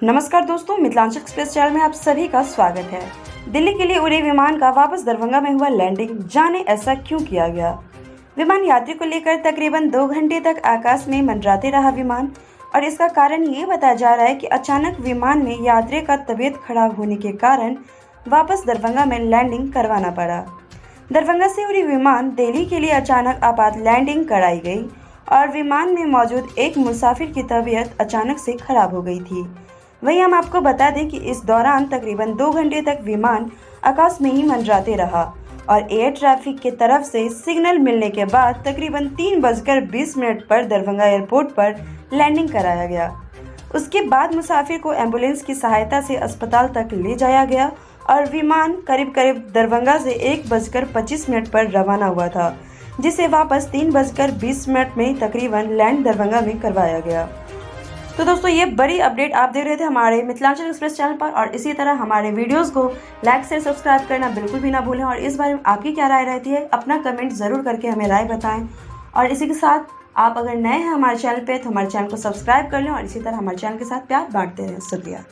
नमस्कार दोस्तों, Mithilanchal express channel में आप सभी का स्वागत है। दिल्ली के लिए उड़े विमान का वापस दरभंगा में हुआ लैंडिंग, जाने ऐसा क्यों किया गया। विमान यात्री को लेकर तकरीबन 2 घंटे तक आकाश में मंडराते रहा विमान, और इसका कारण ये बताया जा रहा है कि अचानक विमान में यात्री का तबीयत खराब होने के कारण वापस दरभंगा में लैंडिंग करवाना पड़ा। दरभंगा से उड़ी विमान दिल्ली के लिए अचानक आपात लैंडिंग कराई गई और विमान में मौजूद एक मुसाफिर की तबीयत अचानक से खराब हो गई थी। वहीं हम आपको बता दें कि इस दौरान तकरीबन 2 घंटे तक विमान आकाश में ही मंडराते रहा और एयर ट्रैफिक की तरफ से सिग्नल मिलने के बाद तकरीबन 3:20 पर दरभंगा एयरपोर्ट पर लैंडिंग कराया गया। उसके बाद मुसाफिर को एम्बुलेंस की सहायता से अस्पताल तक ले जाया गया और विमान करीब दरभंगा से 1:25 पर रवाना हुआ था, जिसे वापस 3:20 में तकरीबन लैंड दरभंगा में करवाया गया। तो दोस्तों, ये बड़ी अपडेट आप देख रहे थे हमारे मिथिलांचल एक्सप्रेस चैनल पर, और इसी तरह हमारे वीडियोस को लाइक से सब्सक्राइब करना बिल्कुल भी ना भूलें। और इस बारे में आपकी क्या राय रहती है, अपना कमेंट ज़रूर करके हमें राय बताएं। और इसी के साथ आप अगर नए हैं हमारे चैनल पे तो हमारे चैनल को सब्सक्राइब कर लें और इसी तरह हमारे चैनल के साथ प्यार बांटते रहें। शुक्रिया।